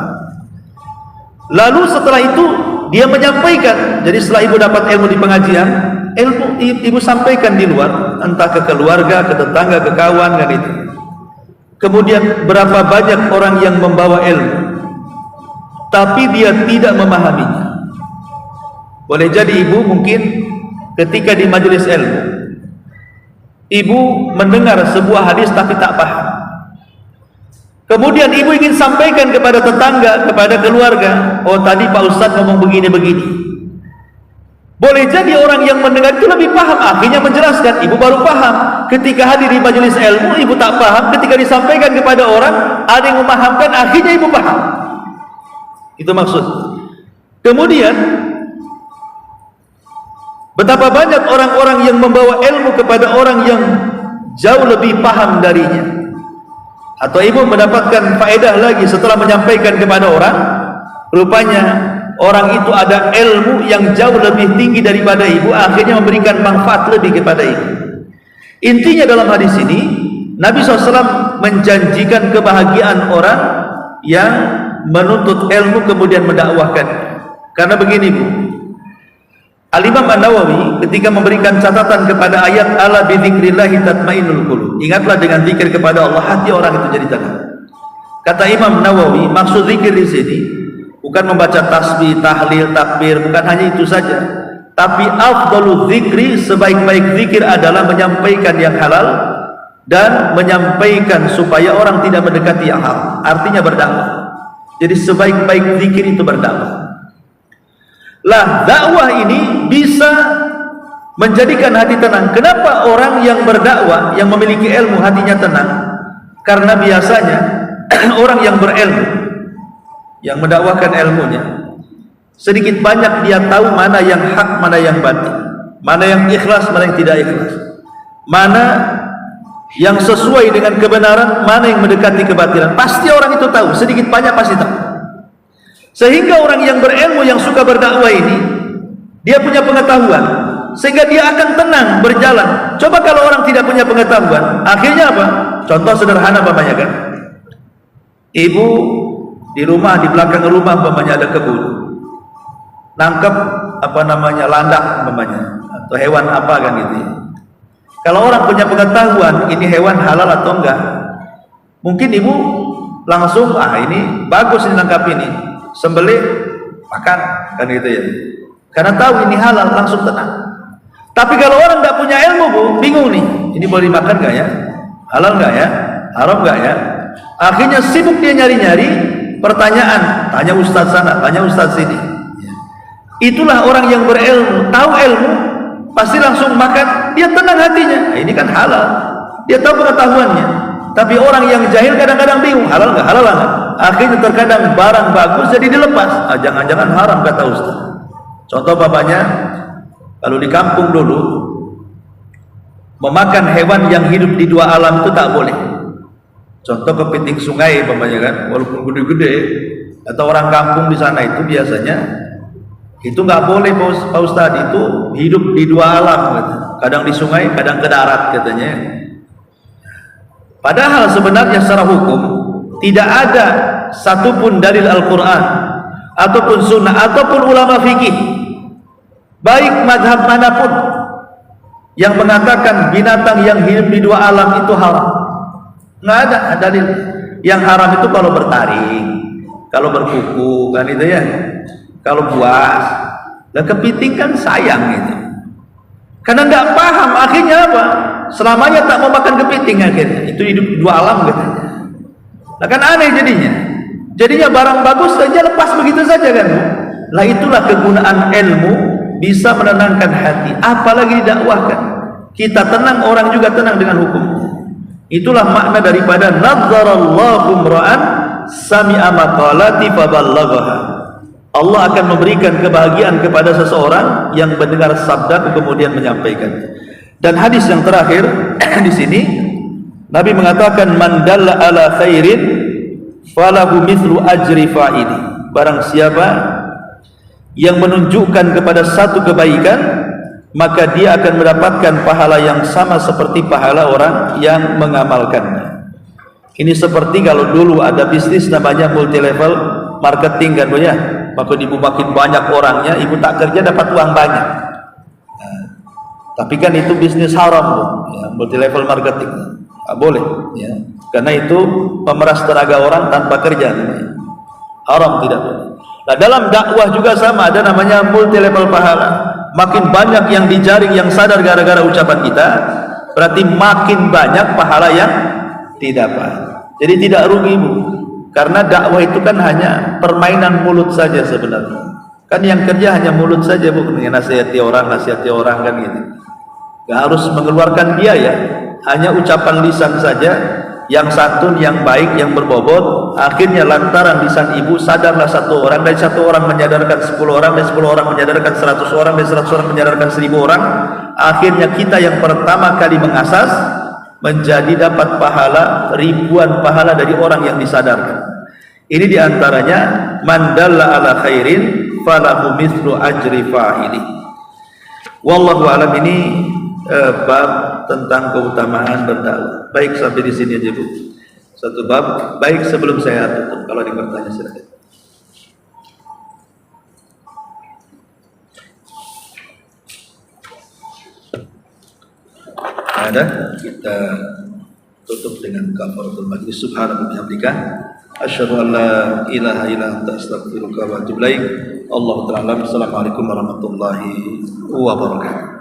Lalu setelah itu dia menyampaikan. Jadi setelah ibu dapat ilmu di pengajian, ilmu ibu sampaikan di luar, entah ke keluarga, ke tetangga, ke kawan kan itu. Kemudian berapa banyak orang yang membawa ilmu tapi dia tidak memahaminya. Boleh jadi ibu mungkin ketika di majelis ilmu, ibu mendengar sebuah hadis tapi tak paham. Kemudian ibu ingin sampaikan kepada tetangga, kepada keluarga, oh tadi Pak Ustadz ngomong begini-begini. Boleh jadi orang yang mendengar itu lebih paham, akhirnya menjelaskan, ibu baru paham. Ketika hadir di majelis ilmu, ibu tak paham. Ketika disampaikan kepada orang, ada yang memahamkan, akhirnya ibu paham. Itu maksud. Kemudian Betapa banyak orang-orang yang membawa ilmu kepada orang yang jauh lebih paham darinya. Atau ibu mendapatkan faedah lagi setelah menyampaikan kepada orang, rupanya orang itu ada ilmu yang jauh lebih tinggi daripada ibu, akhirnya memberikan manfaat lebih kepada ibu. Intinya dalam hadis ini, Nabi SAW menjanjikan kebahagiaan orang yang menuntut ilmu kemudian mendakwahkan. Karena begini bu, Al-Imam An-Nawawi ketika memberikan catatan kepada ayat ala bi dzikrillahi tatmainnul qulub, ingatlah dengan zikir kepada Allah hati orang itu jadi tenang. Kata Imam Nawawi, maksud zikir di sini bukan membaca tasbih, tahlil, takbir, bukan hanya itu saja, tapi afdalul zikri, sebaik-baik zikir adalah menyampaikan yang halal dan menyampaikan supaya orang tidak mendekati yang haram. Artinya berdakwah. Jadi sebaik-baik zikir itu berdakwah. Lah, dakwah ini bisa menjadikan hati tenang. Kenapa orang yang berdakwah, yang memiliki ilmu hatinya tenang? Karena biasanya orang yang berilmu, yang mendakwahkan ilmunya, sedikit banyak dia tahu mana yang hak, mana yang batil, mana yang ikhlas, mana yang tidak ikhlas, mana yang sesuai dengan kebenaran, mana yang mendekati kebatilan. Pasti orang itu tahu, sedikit banyak pasti tahu. Sehingga orang yang berilmu, yang suka berdakwah ini, dia punya pengetahuan, sehingga dia akan tenang berjalan. Coba kalau orang tidak punya pengetahuan, akhirnya apa? Contoh sederhana umpamanya kan, ibu di rumah, di belakang rumah umpamanya ada kebun, nangkep apa namanya, landak umpamanya, atau hewan apa kan gitu ya. Kalau orang punya pengetahuan ini hewan halal atau enggak, mungkin ibu langsung, ini bagus ini nangkap ini, sembelih, makan, kan gitu ya. Karena tahu ini halal, langsung tenang. Tapi kalau orang tidak punya ilmu bu, bingung nih, ini boleh dimakan nggak ya, halal nggak ya, haram nggak ya. Akhirnya sibuk dia nyari-nyari pertanyaan, tanya ustaz sana, tanya ustaz sini. Itulah orang yang berilmu, tahu ilmu, pasti langsung makan, dia tenang hatinya. Ini kan halal, dia tahu pengetahuannya. Tapi orang yang jahil kadang-kadang bingung, halal nggak, halal nggak. Akhirnya terkadang barang bagus jadi dilepas. Jangan-jangan haram kata ustaz. Contoh bapaknya, kalau di kampung dulu memakan hewan yang hidup di dua alam itu tak boleh. Contoh kepiting sungai bapaknya kan, walaupun gede-gede, atau orang kampung di sana itu biasanya itu nggak boleh Pak Ustadz, itu hidup di dua alam gitu. Kadang di sungai, kadang ke darat katanya. Padahal sebenarnya secara hukum tidak ada satupun dalil Al-Quran ataupun sunnah ataupun ulama fikih, baik madhab manapun, yang mengatakan binatang yang hidup di dua alam itu haram. Nggak ada dalil. Yang haram itu kalau bertaring, kalau berkuku kan itu ya, kalau buas. Dan kepiting kan sayang itu, karena nggak paham akhirnya apa, selamanya tak mau makan kepiting, akhirnya itu hidup di dua alam katanya. Nah kan aneh jadinya barang bagus saja lepas begitu saja kan. Lah itulah kegunaan ilmu, bisa menenangkan hati, apalagi didakwahkan. Kita tenang, orang juga tenang dengan hukum. Itulah makna daripada nadzarallahu imra'an sami'a maqalati faballaghaha. Allah akan memberikan kebahagiaan kepada seseorang yang mendengar sabda kemudian menyampaikan. Dan hadis yang terakhir di sini Nabi mengatakan man dalla ala khairin falahu mithlu ajri fa'ili. Barang siapa yang menunjukkan kepada satu kebaikan, maka dia akan mendapatkan pahala yang sama seperti pahala orang yang mengamalkannya. Ini seperti kalau dulu ada bisnis namanya multi level marketing kan Bu ya. Maka ibu makin banyak orangnya, ibu tak kerja dapat uang banyak. Tapi kan itu bisnis haram Bu, ya, multi level marketing. Nggak boleh ya. Karena itu memeras tenaga orang tanpa kerja namanya. Haram, tidak boleh. Nah dalam dakwah juga sama, ada namanya multi level pahala. Makin banyak yang dijaring, yang sadar gara-gara ucapan kita, berarti makin banyak pahala yang didapat. Jadi tidak rugi Bu, karena dakwah itu kan hanya permainan mulut saja sebenarnya. Kan yang kerja hanya mulut saja Bu, nasihati orang kan gitu. Gak harus mengeluarkan biaya, hanya ucapan lisan saja yang santun, yang baik, yang berbobot, akhirnya lantaran lisan ibu sadarlah satu orang, dan satu orang menyadarkan 10 orang, dan 10 orang menyadarkan 100 orang, dan 100 orang menyadarkan 1000 orang. Akhirnya kita yang pertama kali mengasas menjadi dapat pahala, ribuan pahala dari orang yang disadarkan. Ini diantaranya man dalla ala khairin falahu mithlu ajri fa'ili. Wallahu alam. Ini bab tentang keutamaan berdakwah. Baik, sampai di sini aja Bu. Satu bab. Baik, sebelum saya tutup, kalau ada yang bertanya silakan. Ada, kita tutup dengan kafaratul majlis. Subhanallah bihamdika asyhadu an la ilaha illa anta astaghfiruka wa atubu ilaik. Allahu ta'ala. Assalamualaikum warahmatullahi wabarakatuh.